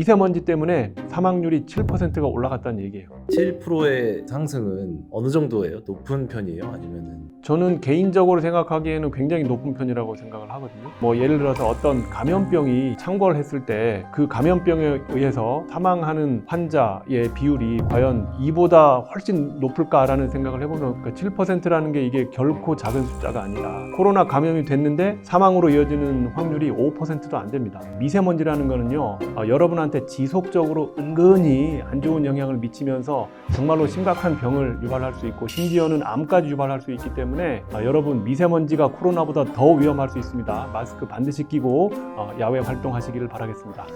미세먼지 때문에 사망률이 7%가 올라갔다는 얘기예요. 7%의 상승은 어느 정도예요? 높은 편이에요? 아니면은 저는 개인적으로 생각하기에는 굉장히 높은 편이라고 생각을 하거든요. 뭐 예를 들어서 어떤 감염병이 창궐했을 때 그 감염병에 의해서 사망하는 환자의 비율이 과연 이보다 훨씬 높을까라는 생각을 해보면 7%라는 게 이게 결코 작은 숫자가 아니라 코로나 감염이 됐는데 사망으로 이어지는 확률이 5%도 안 됩니다. 미세먼지라는 거는요, 여러분한테 지속적으로 은근히 안 좋은 영향을 미치면서 정말로 심각한 병을 유발할 수 있고 심지어는 암까지 유발할 수 있기 때문에 여러분 미세먼지가 코로나보다 더 위험할 수 있습니다. 마스크 반드시 끼고 야외 활동하시기를 바라겠습니다.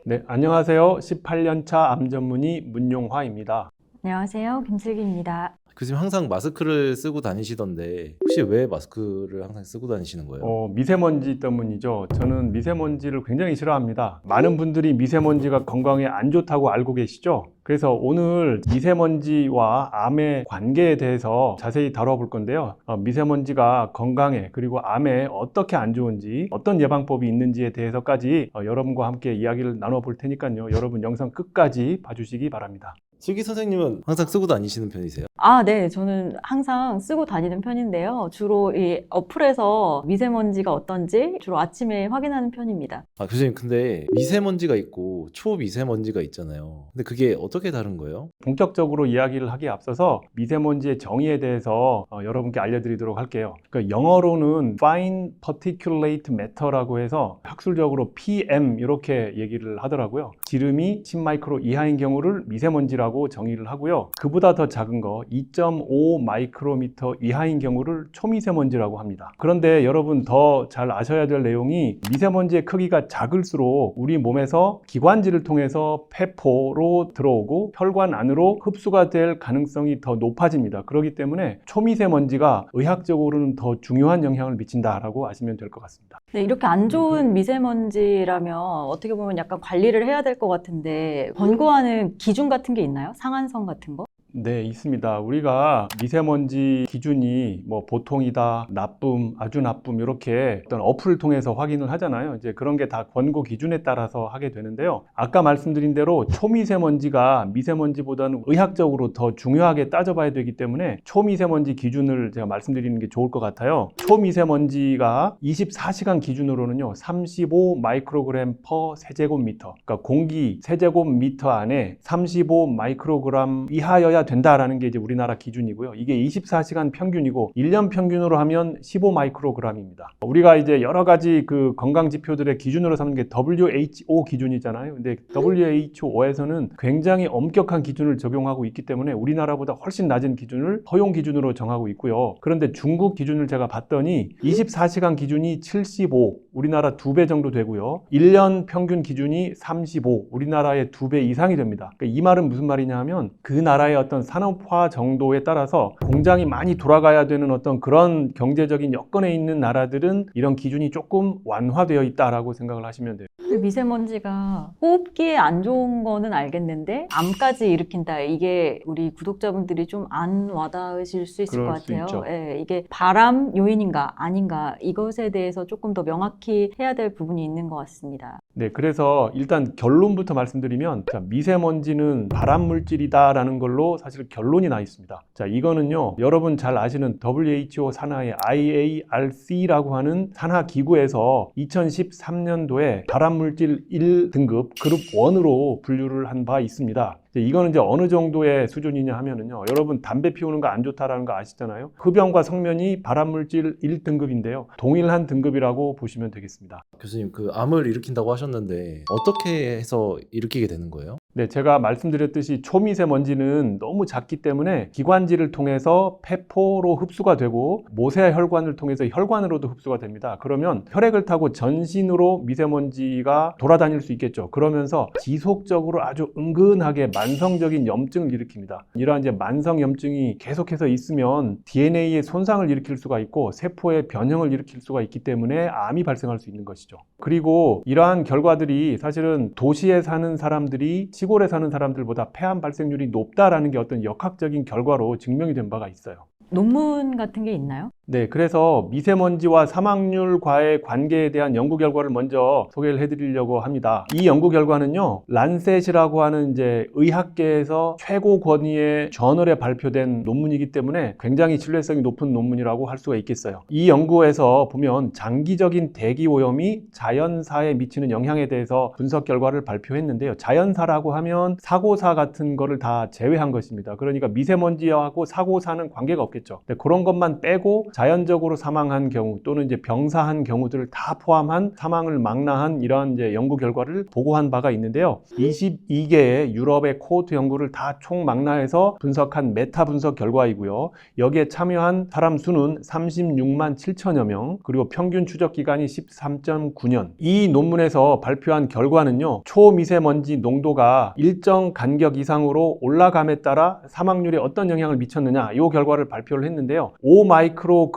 네, 안녕하세요. 18년차 암 전문의 문용화입니다. 안녕하세요. 김슬기입니다. 교수님 항상 마스크를 쓰고 다니시던데 혹시 왜 마스크를 항상 쓰고 다니시는 거예요? 미세먼지 때문이죠. 저는 미세먼지를 굉장히 싫어합니다. 많은 분들이 미세먼지가 건강에 안 좋다고 알고 계시죠? 그래서 오늘 미세먼지와 암의 관계에 대해서 자세히 다뤄볼 건데요. 미세먼지가 건강에 그리고 암에 어떻게 안 좋은지 어떤 예방법이 있는지에 대해서까지 여러분과 함께 이야기를 나눠볼 테니까요. 여러분 영상 끝까지 봐주시기 바랍니다. 슬기 선생님은 항상 쓰고 다니시는 편이세요? 네. 저는 항상 쓰고 다니는 편인데요. 주로 이 어플에서 미세먼지가 어떤지 주로 아침에 확인하는 편입니다. 교수님 근데 미세먼지가 있고 초미세먼지가 있잖아요. 근데 그게 어떻게 다른 거예요? 본격적으로 이야기를 하기에 앞서서 미세먼지의 정의에 대해서 여러분께 알려드리도록 할게요. 그러니까 영어로는 Fine Particulate Matter라고 해서 학술적으로 PM 이렇게 얘기를 하더라고요. 지름이 10마이크로 이하인 경우를 미세먼지라고 정의를 하고요. 그보다 더 작은 거 2.5 마이크로미터 이하인 경우를 초미세먼지라고 합니다. 그런데 여러분 더 잘 아셔야 될 내용이 미세먼지의 크기가 작을수록 우리 몸에서 기관지를 통해서 폐포로 들어오고 혈관 안으로 흡수가 될 가능성이 더 높아집니다. 그렇기 때문에 초미세먼지가 의학적으로는 더 중요한 영향을 미친다라고 아시면 될 것 같습니다. 네, 이렇게 안 좋은 미세먼지라면 어떻게 보면 약간 관리를 해야 될 것 같은데 권고하는 기준 같은 게 있나요? 상한선 같은 거? 네, 있습니다. 우리가 미세먼지 기준이 뭐 보통이다, 나쁨, 아주 나쁨 이렇게 어떤 어플을 통해서 확인을 하잖아요. 이제 그런 게 다 권고 기준에 따라서 하게 되는데요. 아까 말씀드린 대로 초미세먼지가 미세먼지보다는 의학적으로 더 중요하게 따져봐야 되기 때문에 초미세먼지 기준을 제가 말씀드리는 게 좋을 것 같아요. 초미세먼지가 24시간 기준으로는요, 35 마이크로그램 퍼 세제곱미터. 그러니까 공기 세제곱미터 안에 35 마이크로그램 이하여야 된다라는 게 이제 우리나라 기준이고요. 이게 24시간 평균이고 1년 평균으로 하면 15 마이크로그램입니다. 우리가 이제 여러 가지 그 건강 지표들의 기준으로 삼는 게 WHO 기준이잖아요. 근데 WHO에서는 굉장히 엄격한 기준을 적용하고 있기 때문에 우리나라보다 훨씬 낮은 기준을 허용 기준으로 정하고 있고요. 그런데 중국 기준을 제가 봤더니 24시간 기준이 75, 우리나라 2배 정도 되고요. 1년 평균 기준이 35, 우리나라의 2배 이상이 됩니다. 그러니까 이 말은 무슨 말이냐 하면 그 나라의 어떤 산업화 정도에 따라서 공장이 많이 돌아가야 되는 어떤 그런 경제적인 여건에 있는 나라들은 이런 기준이 조금 완화되어 있다라고 생각을 하시면 돼요. 미세먼지가 호흡기에 안 좋은 거는 알겠는데 암까지 일으킨다. 이게 우리 구독자분들이 좀 안 와닿으실 수 있을 것 그럴 수 같아요. 있죠. 예, 이게 바람 요인인가 아닌가 이것에 대해서 조금 더 명확히 해야 될 부분이 있는 것 같습니다. 네, 그래서 일단 결론부터 말씀드리면 미세먼지는 발암 물질이다라는 걸로 사실 결론이 나 있습니다. 자, 이거는요, 여러분 잘 아시는 WHO 산하의 IARC라고 하는 산하 기구에서 2013년도에 발암 물질 1등급 그룹 1으로 분류를 한 바 있습니다. 이거는 이제 어느 정도의 수준이냐 하면은요, 여러분 담배 피우는 거 안 좋다라는 거 아시잖아요. 흡연과 성면이 발암물질 1등급인데요. 동일한 등급이라고 보시면 되겠습니다. 교수님 그 암을 일으킨다고 하셨는데 어떻게 해서 일으키게 되는 거예요? 네, 제가 말씀드렸듯이 초미세먼지는 너무 작기 때문에 기관지를 통해서 폐포로 흡수가 되고 모세혈관을 통해서 혈관으로도 흡수가 됩니다. 그러면 혈액을 타고 전신으로 미세먼지가 돌아다닐 수 있겠죠. 그러면서 지속적으로 아주 은근하게 만성적인 염증을 일으킵니다. 이러한 이제 만성 염증이 계속해서 있으면 DNA의 손상을 일으킬 수가 있고 세포의 변형을 일으킬 수가 있기 때문에 암이 발생할 수 있는 것이죠. 그리고 이러한 결과들이 사실은 도시에 사는 사람들이 시골에 사는 사람들보다 폐암 발생률이 높다라는 게 어떤 역학적인 결과로 증명이 된 바가 있어요. 논문 같은 게 있나요? 네, 그래서 미세먼지와 사망률과의 관계에 대한 연구 결과를 먼저 소개를 해드리려고 합니다. 이 연구 결과는요, 란셋이라고 하는 이제 의학계에서 최고 권위의 저널에 발표된 논문이기 때문에 굉장히 신뢰성이 높은 논문이라고 할 수가 있겠어요. 이 연구에서 보면 장기적인 대기 오염이 자연사에 미치는 영향에 대해서 분석 결과를 발표했는데요. 자연사라고 하면 사고사 같은 거를 다 제외한 것입니다. 그러니까 미세먼지하고 사고사는 관계가 없겠죠. 그런 것만 빼고 자연적으로 사망한 경우 또는 이제 병사한 경우들을 다 포함한 사망을 망라한 이러한 이제 연구 결과를 보고한 바가 있는데요. 22개의 유럽의 코호트 연구를 다 총망라해서 분석한 메타 분석 결과이고요. 여기에 참여한 사람 수는 36만 7천여 명, 그리고 평균 추적 기간이 13.9년. 이 논문에서 발표한 결과는요, 초미세먼지 농도가 일정 간격 이상으로 올라감에 따라 사망률에 어떤 영향을 미쳤느냐, 이 결과를 발표를 했는데요. 5마이크로그램씩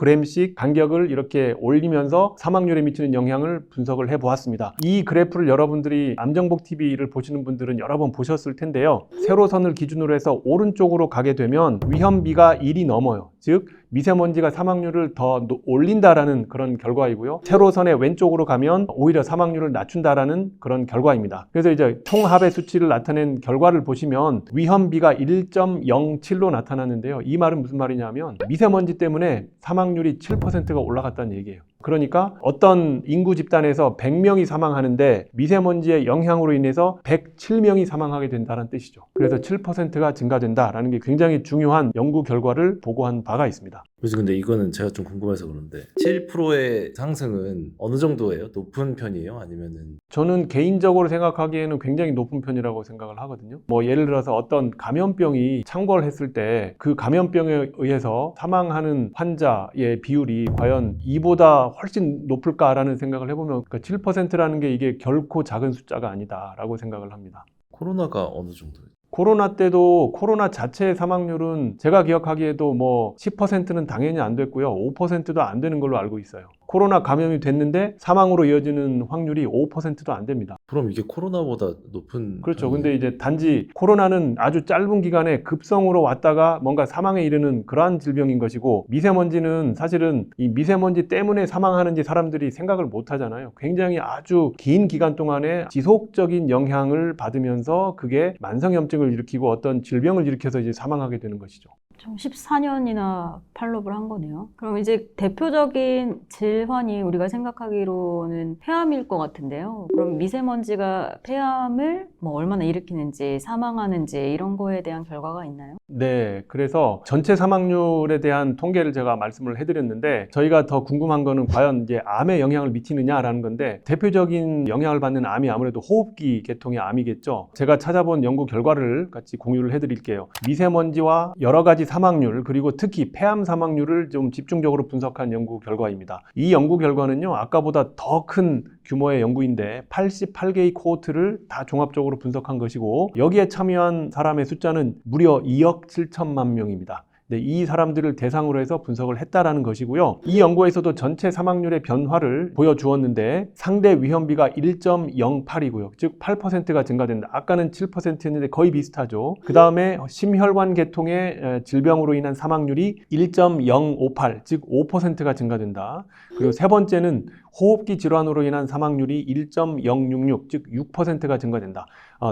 간격을 이렇게 올리면서 사망률에 미치는 영향을 분석을 해보았습니다. 이 그래프를 여러분들이 암정복 TV를 보시는 분들은 여러 번 보셨을 텐데요. 세로선을 기준으로 해서 오른쪽으로 가게 되면 위험비가 1이 넘어요. 즉 미세먼지가 사망률을 더 올린다라는 그런 결과이고요. 세로선의 왼쪽으로 가면 오히려 사망률을 낮춘다라는 그런 결과입니다. 그래서 이제 총합의 수치를 나타낸 결과를 보시면 위험비가 1.07로 나타났는데요. 이 말은 무슨 말이냐면 미세먼지 때문에 사망률이 7%가 올라갔다는 얘기예요. 그러니까 어떤 인구 집단에서 100명이 사망하는데 미세먼지의 영향으로 인해서 107명이 사망하게 된다는 뜻이죠. 그래서 7%가 증가된다라는 게 굉장히 중요한 연구 결과를 보고한 바가 있습니다. 그래서 근데 이거는 제가 좀 궁금해서 그런데 7%의 상승은 어느 정도예요? 높은 편이에요? 아니면은 저는 개인적으로 생각하기에는 굉장히 높은 편이라고 생각을 하거든요. 뭐 예를 들어서 어떤 감염병이 창궐했을 때 그 감염병에 의해서 사망하는 환자의 비율이 과연 이보다 훨씬 높을까라는 생각을 해보면 7%라는 게 이게 결코 작은 숫자가 아니다라고 생각을 합니다. 코로나가 어느 정도예요? 코로나 때도 코로나 자체의 사망률은 제가 기억하기에도 뭐 10%는 당연히 안 됐고요. 5%도 안 되는 걸로 알고 있어요. 코로나 감염이 됐는데 사망으로 이어지는 확률이 5%도 안 됩니다. 그럼 이게 코로나보다 높은 그렇죠. 편이에요? 근데 이제 단지 코로나는 아주 짧은 기간에 급성으로 왔다가 뭔가 사망에 이르는 그러한 질병인 것이고, 미세먼지는 사실은 이 미세먼지 때문에 사망하는지 사람들이 생각을 못 하잖아요. 굉장히 아주 긴 기간 동안에 지속적인 영향을 받으면서 그게 만성염증을 일으키고 어떤 질병을 일으켜서 이제 사망하게 되는 것이죠. 좀 14년이나 팔로우를 한 거네요. 그럼 이제 대표적인 질환이 우리가 생각하기로는 폐암일 것 같은데요. 그럼 미세먼지가 폐암을 뭐 얼마나 일으키는지, 사망하는지 이런 거에 대한 결과가 있나요? 네, 그래서 전체 사망률에 대한 통계를 제가 말씀을 해드렸는데, 저희가 더 궁금한 거는 과연 이제 암에 영향을 미치느냐라는 건데, 대표적인 영향을 받는 암이 아무래도 호흡기 계통의 암이겠죠. 제가 찾아본 연구 결과를 같이 공유를 해드릴게요. 미세먼지와 여러 가지 사망률, 그리고 특히 폐암 사망률을 좀 집중적으로 분석한 연구 결과입니다. 이 연구 결과는요, 아까보다 더 큰 규모의 연구인데 88개의 코호트를 다 종합적으로 분석한 것이고, 여기에 참여한 사람의 숫자는 무려 2억 7천만 명입니다. 네, 이 사람들을 대상으로 해서 분석을 했다라는 것이고요. 이 연구에서도 전체 사망률의 변화를 보여주었는데 상대 위험비가 1.08이고요. 즉 8%가 증가된다. 아까는 7%였는데 거의 비슷하죠. 그 다음에 심혈관 계통의 질병으로 인한 사망률이 1.058, 즉 5%가 증가된다. 그리고 세 번째는 호흡기 질환으로 인한 사망률이 1.066, 즉 6%가 증가된다.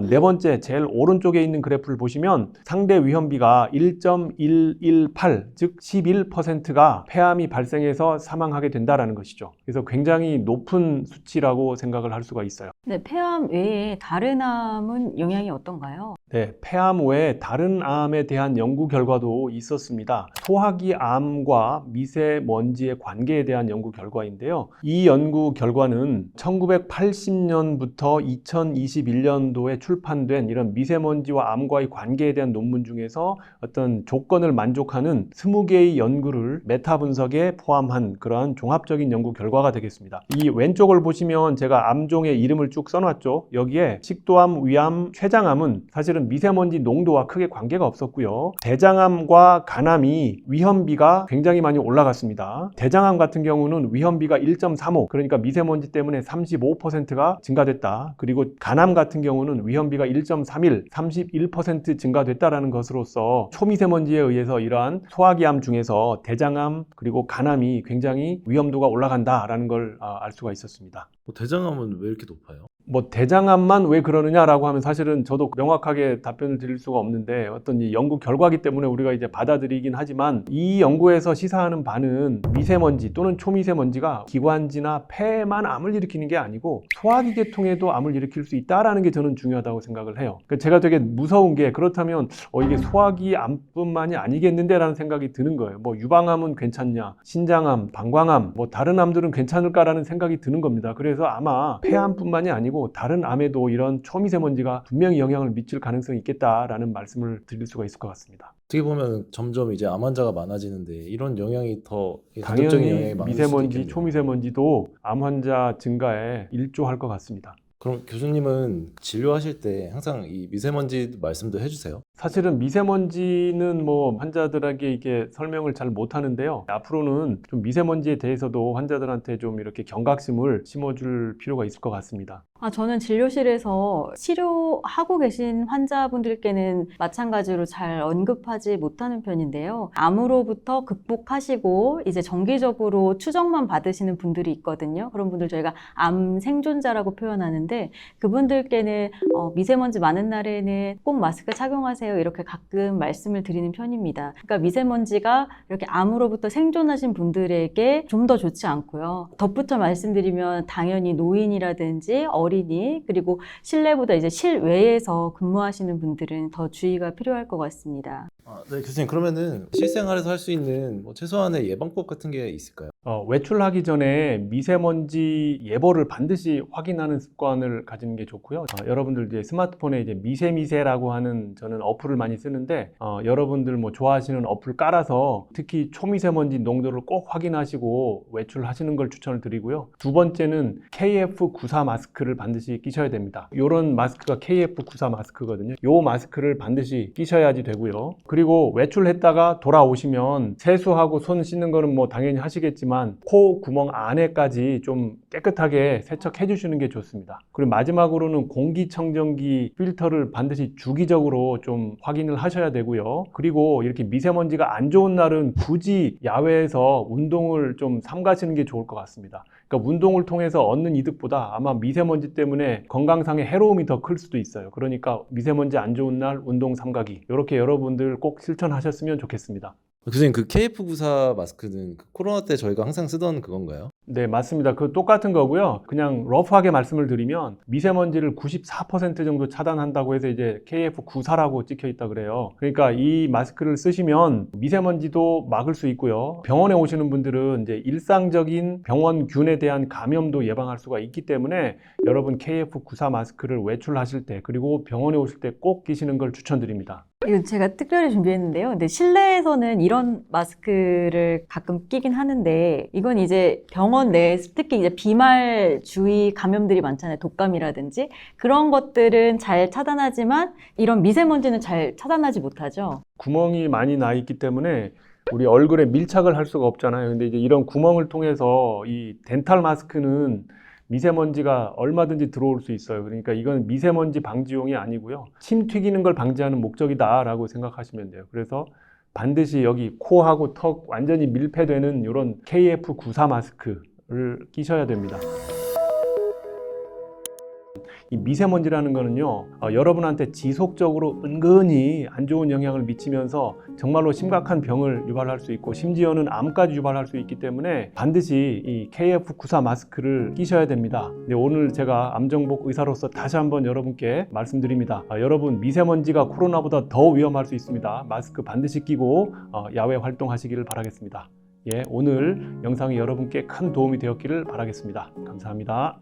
네 번째, 제일 오른쪽에 있는 그래프를 보시면 상대 위험비가 1.118, 즉 11%가 폐암이 발생해서 사망하게 된다는 것이죠. 그래서 굉장히 높은 수치라고 생각을 할 수가 있어요. 네, 폐암 외에 다른 암은 영향이 어떤가요? 네, 폐암 외에 다른 암에 대한 연구 결과도 있었습니다. 소화기 암과 미세먼지의 관계에 대한 연구 결과인데요. 이 연구 결과는 1980년부터 2021년도에 출판된 이런 미세먼지와 암과의 관계에 대한 논문 중에서 어떤 조건을 만족하는 20개의 연구를 메타 분석에 포함한 그러한 종합적인 연구 결과가 되겠습니다. 이 왼쪽을 보시면 제가 암종의 이름을 쭉 써놨죠. 여기에 식도암, 위암, 췌장암은 사실은 미세먼지 농도와 크게 관계가 없었고요. 대장암과 간암이 위험비가 굉장히 많이 올라갔습니다. 대장암 같은 경우는 위험비가 1.35, 그러니까 미세먼지 때문에 35%가 증가됐다. 그리고 간암 같은 경우는 위험비가 1.31, 31% 증가됐다라는 것으로서 초미세먼지에 의해서 이러한 소화기암 중에서 대장암 그리고 간암이 굉장히 위험도가 올라간다라는 걸 알 수가 있었습니다. 대장암은 왜 이렇게 높아요? 뭐 대장암만 왜 그러느냐라고 하면 사실은 저도 명확하게 답변을 드릴 수가 없는데 어떤 이 연구 결과기 때문에 우리가 이제 받아들이긴 하지만 이 연구에서 시사하는 바는 미세먼지 또는 초미세먼지가 기관지나 폐에만 암을 일으키는 게 아니고 소화기 계통에도 암을 일으킬 수 있다라는 게 저는 중요하다고 생각을 해요. 그러니까 제가 되게 무서운 게 그렇다면 이게 소화기 암뿐만이 아니겠는데라는 생각이 드는 거예요. 뭐 유방암은 괜찮냐, 신장암, 방광암, 뭐 다른 암들은 괜찮을까라는 생각이 드는 겁니다. 그래서 아마 폐암뿐만이 아니고 다른 암에도 이런 초미세먼지가 분명히 영향을 미칠 가능성이 있겠다라는 말씀을 드릴 수가 있을 것 같습니다. 어떻게 보면 점점 이제 암 환자가 많아지는데 이런 영향이 더 가급적인 영향이 당연히 많을 수도 미세먼지, 있겠네요. 초미세먼지도 암 환자 증가에 일조할 것 같습니다. 그럼 교수님은 진료하실 때 항상 이 미세먼지 말씀도 해주세요? 사실은 미세먼지는 뭐 환자들에게 이게 설명을 잘 못하는데요. 앞으로는 좀 미세먼지에 대해서도 환자들한테 좀 이렇게 경각심을 심어줄 필요가 있을 것 같습니다. 저는 진료실에서 치료하고 계신 환자분들께는 마찬가지로 잘 언급하지 못하는 편인데요. 암으로부터 극복하시고 이제 정기적으로 추적만 받으시는 분들이 있거든요. 그런 분들 저희가 암 생존자라고 표현하는데 그분들께는 미세먼지 많은 날에는 꼭 마스크 착용하세요. 이렇게 가끔 말씀을 드리는 편입니다. 그러니까 미세먼지가 이렇게 암으로부터 생존하신 분들에게 좀 더 좋지 않고요. 덧붙여 말씀드리면 당연히 노인이라든지 어린이 그리고 실내보다 이제 실외에서 근무하시는 분들은 더 주의가 필요할 것 같습니다. 네, 교수님 그러면은 실생활에서 할 수 있는 뭐 최소한의 예방법 같은 게 있을까요? 외출하기 전에 미세먼지 예보를 반드시 확인하는 습관을 가지는 게 좋고요. 여러분들 이제 스마트폰에 이제 미세미세라고 하는 저는 어플을 많이 쓰는데 여러분들 뭐 좋아하시는 어플 깔아서 특히 초미세먼지 농도를 꼭 확인하시고 외출하시는 걸 추천을 드리고요. 두 번째는 KF94 마스크를 반드시 끼셔야 됩니다. 이런 마스크가 KF94 마스크거든요. 이 마스크를 반드시 끼셔야지 되고요. 그리고 외출했다가 돌아오시면 세수하고 손 씻는 거는 뭐 당연히 하시겠지만 코 구멍 안에까지 좀 깨끗하게 세척해 주시는 게 좋습니다. 그리고 마지막으로는 공기청정기 필터를 반드시 주기적으로 좀 확인을 하셔야 되고요. 그리고 이렇게 미세먼지가 안 좋은 날은 굳이 야외에서 운동을 좀 삼가시는 게 좋을 것 같습니다. 그러니까 운동을 통해서 얻는 이득보다 아마 미세먼지 때문에 건강상의 해로움이 더 클 수도 있어요. 그러니까 미세먼지 안 좋은 날 운동 삼가기 이렇게 여러분들 꼭 실천하셨으면 좋겠습니다. 교수님 그 KF94 마스크는 그 코로나 때 저희가 항상 쓰던 그건가요? 네, 맞습니다. 그 똑같은 거고요. 그냥 러프하게 말씀을 드리면 미세먼지를 94% 정도 차단한다고 해서 이제 KF94라고 찍혀 있다 그래요. 그러니까 이 마스크를 쓰시면 미세먼지도 막을 수 있고요. 병원에 오시는 분들은 이제 일상적인 병원균에 대한 감염도 예방할 수가 있기 때문에 여러분 KF94 마스크를 외출하실 때 그리고 병원에 오실 때 꼭 끼시는 걸 추천드립니다. 이건 제가 특별히 준비했는데요. 근데 실내에서는 이런 마스크를 가끔 끼긴 하는데 이건 이제 병원 내에 특히 이제 비말 주의 감염들이 많잖아요. 독감이라든지 그런 것들은 잘 차단하지만 이런 미세먼지는 잘 차단하지 못하죠. 구멍이 많이 나 있기 때문에 우리 얼굴에 밀착을 할 수가 없잖아요. 근데 이제 이런 구멍을 통해서 이 덴탈 마스크는 미세먼지가 얼마든지 들어올 수 있어요. 그러니까 이건 미세먼지 방지용이 아니고요. 침 튀기는 걸 방지하는 목적이다라고 생각하시면 돼요. 그래서 반드시 여기 코하고 턱 완전히 밀폐되는 이런 KF94 마스크를 끼셔야 됩니다. 이 미세먼지라는 거는요, 여러분한테 지속적으로 은근히 안 좋은 영향을 미치면서 정말로 심각한 병을 유발할 수 있고 심지어는 암까지 유발할 수 있기 때문에 반드시 이 KF94 마스크를 끼셔야 됩니다. 근데 오늘 제가 암정복 의사로서 다시 한번 여러분께 말씀드립니다. 여러분 미세먼지가 코로나보다 더 위험할 수 있습니다. 마스크 반드시 끼고 야외 활동하시기를 바라겠습니다. 예, 오늘 영상이 여러분께 큰 도움이 되었기를 바라겠습니다. 감사합니다.